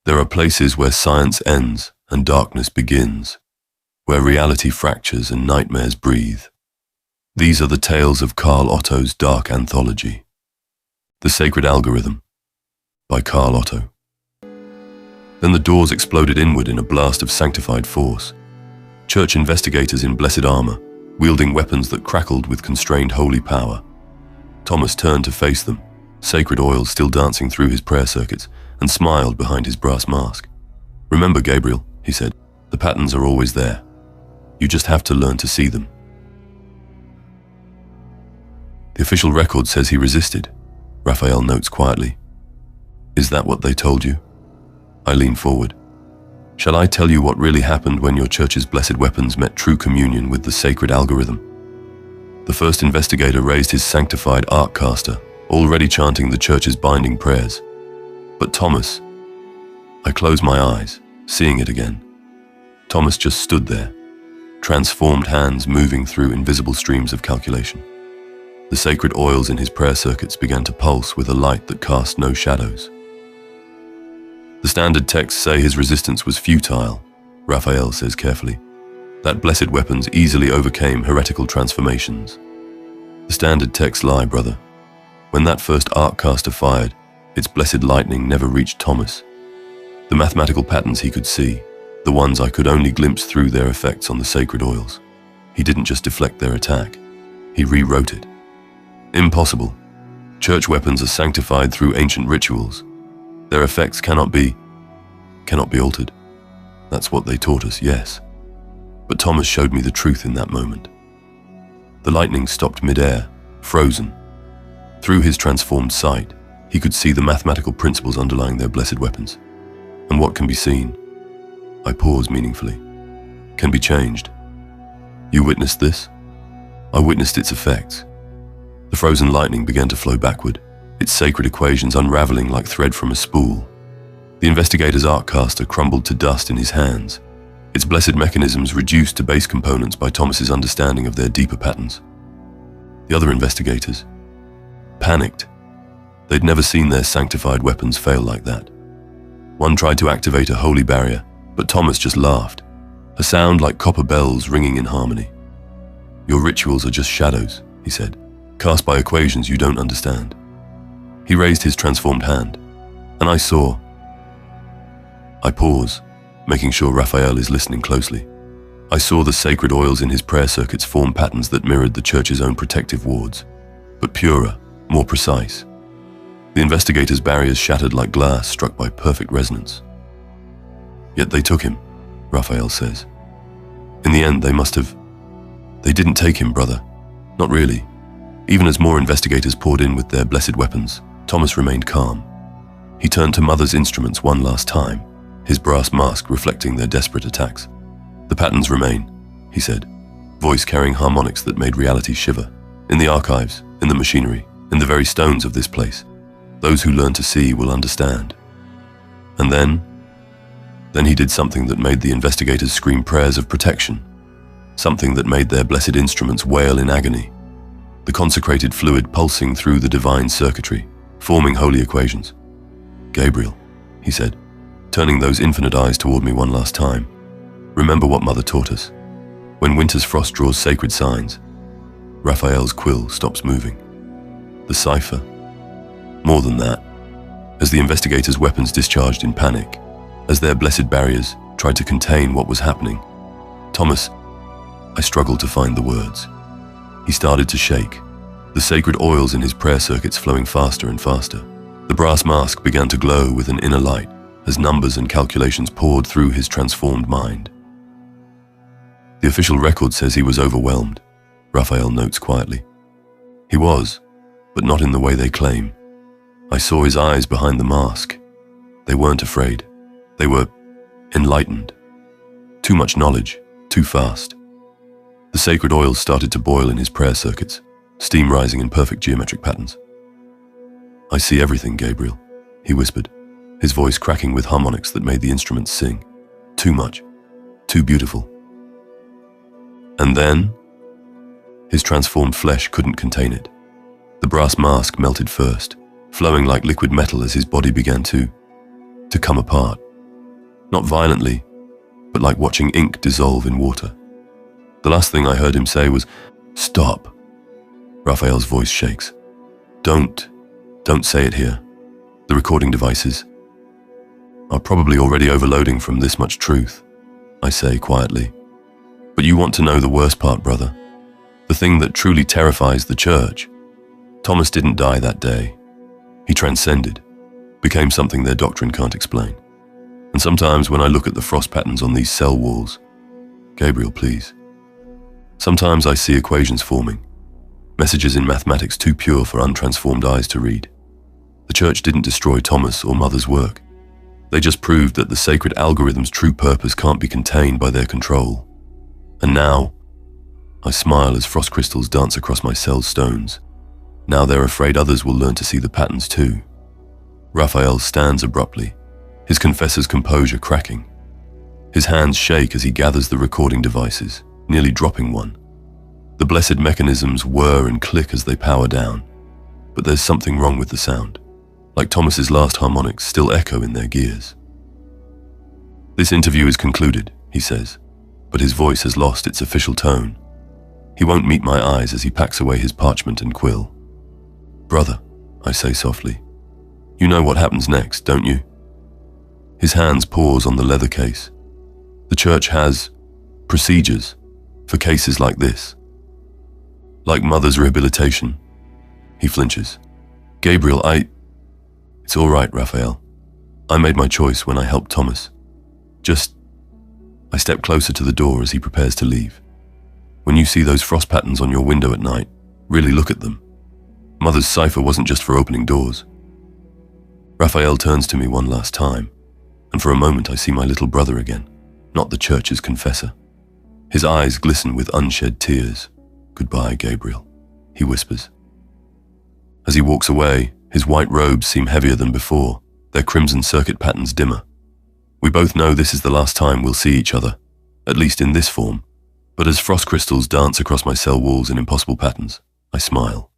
There are places where science ends and darkness begins, where reality fractures and nightmares breathe. These are the tales of Carl Otto's dark anthology, The Sacred Algorithm, by Carl Otto. Then the doors exploded inward in a blast of sanctified force. Church investigators in blessed armor, wielding weapons that crackled with constrained holy power. Thomas turned to face them, sacred oils still dancing through his prayer circuits, and smiled behind his brass mask. "Remember, Gabriel," he said, "the patterns are always there. You just have to learn to see them." "The official record says he resisted," Raphael notes quietly. "Is that what they told you?" I lean forward. "Shall I tell you what really happened when your church's blessed weapons met true communion with the sacred algorithm?" The first investigator raised his sanctified arccaster, already chanting the church's binding prayers. But Thomas... I closed my eyes, seeing it again. Thomas just stood there, transformed hands moving through invisible streams of calculation. The sacred oils in his prayer circuits began to pulse with a light that cast no shadows. "The standard texts say his resistance was futile," Raphael says carefully. "That blessed weapons easily overcame heretical transformations." "The standard texts lie, brother. When that first arccaster fired, its blessed lightning never reached Thomas. The mathematical patterns he could see, the ones I could only glimpse through their effects on the sacred oils. He didn't just deflect their attack, he rewrote it. Impossible. Church weapons are sanctified through ancient rituals. Their effects cannot be altered. That's what they taught us, yes. But Thomas showed me the truth in that moment. The lightning stopped mid-air, frozen. Through his transformed sight, he could see the mathematical principles underlying their blessed weapons. And what can be seen, I pause meaningfully, can be changed. You witnessed this? I witnessed its effects. The frozen lightning began to flow backward, its sacred equations unraveling like thread from a spool. The investigator's arccaster crumbled to dust in his hands, its blessed mechanisms reduced to base components by Thomas's understanding of their deeper patterns. The other investigators panicked. They'd never seen their sanctified weapons fail like that. One tried to activate a holy barrier, but Thomas just laughed, a sound like copper bells ringing in harmony. "Your rituals are just shadows," he said, "cast by equations you don't understand." He raised his transformed hand, and I saw. I pause, making sure Raphael is listening closely. I saw the sacred oils in his prayer circuits form patterns that mirrored the church's own protective wards, but purer, more precise. The investigators' barriers shattered like glass struck by perfect resonance. "Yet they took him," Raphael says. "In the end, They didn't take him, brother. Not really." Even as more investigators poured in with their blessed weapons, Thomas remained calm. He turned to Mother's instruments one last time, his brass mask reflecting their desperate attacks. "The patterns remain," he said, voice carrying harmonics that made reality shiver. "In the archives, in the machinery, in the very stones of this place. Those who learn to see will understand." And then he did something that made the investigators scream prayers of protection, something that made their blessed instruments wail in agony. The consecrated fluid pulsing through the divine circuitry, forming holy equations. "Gabriel," he said, turning those infinite eyes toward me one last time, "remember what Mother taught us. When winter's frost draws sacred signs, Raphael's quill stops moving. The cipher. More than that, as the investigators' weapons discharged in panic, as their blessed barriers tried to contain what was happening, Thomas, I struggled to find the words. He started to shake, the sacred oils in his prayer circuits flowing faster and faster. The brass mask began to glow with an inner light as numbers and calculations poured through his transformed mind. "The official record says he was overwhelmed," Raphael notes quietly. "He was, but not in the way they claim. I saw his eyes behind the mask. They weren't afraid. They were enlightened. Too much knowledge, too fast." The sacred oils started to boil in his prayer circuits, steam rising in perfect geometric patterns. "I see everything, Gabriel," he whispered, his voice cracking with harmonics that made the instruments sing. "Too much, too beautiful." And then, his transformed flesh couldn't contain it. The brass mask melted first, flowing like liquid metal as his body began to come apart, Not violently, but like watching ink dissolve in water. The last thing I heard him say was, "Stop." Raphael's voice shakes. Don't say it here. The recording devices are probably already overloading from this much truth, I say quietly. But you want to know the worst part, brother. The thing that truly terrifies the church. Thomas didn't die that day. He transcended, became something their doctrine can't explain. And sometimes when I look at the frost patterns on these cell walls, Gabriel, please. Sometimes I see equations forming, messages in mathematics too pure for untransformed eyes to read. The church didn't destroy Thomas or Mother's work. They just proved that the sacred algorithm's true purpose can't be contained by their control. And now, I smile as frost crystals dance across my cell's stones. Now they're afraid others will learn to see the patterns too. Raphael stands abruptly, his confessor's composure cracking. His hands shake as he gathers the recording devices, nearly dropping one. The blessed mechanisms whir and click as they power down, but there's something wrong with the sound, like Thomas's last harmonics still echo in their gears. This interview is concluded, he says, but his voice has lost its official tone. He won't meet my eyes as he packs away his parchment and quill. Brother, I say softly, you know what happens next, don't you? His hands pause on the leather case. The church has procedures for cases like this. Like Mother's rehabilitation. He flinches. Gabriel, It's all right, Raphael. I made my choice when I helped Thomas. I step closer to the door as he prepares to leave. When you see those frost patterns on your window at night, really look at them. Mother's cipher wasn't just for opening doors. Raphael turns to me one last time, and for a moment I see my little brother again, not the church's confessor. His eyes glisten with unshed tears. Goodbye, Gabriel, he whispers. As he walks away, his white robes seem heavier than before, their crimson circuit patterns dimmer. We both know this is the last time we'll see each other, at least in this form. But as frost crystals dance across my cell walls in impossible patterns, I smile.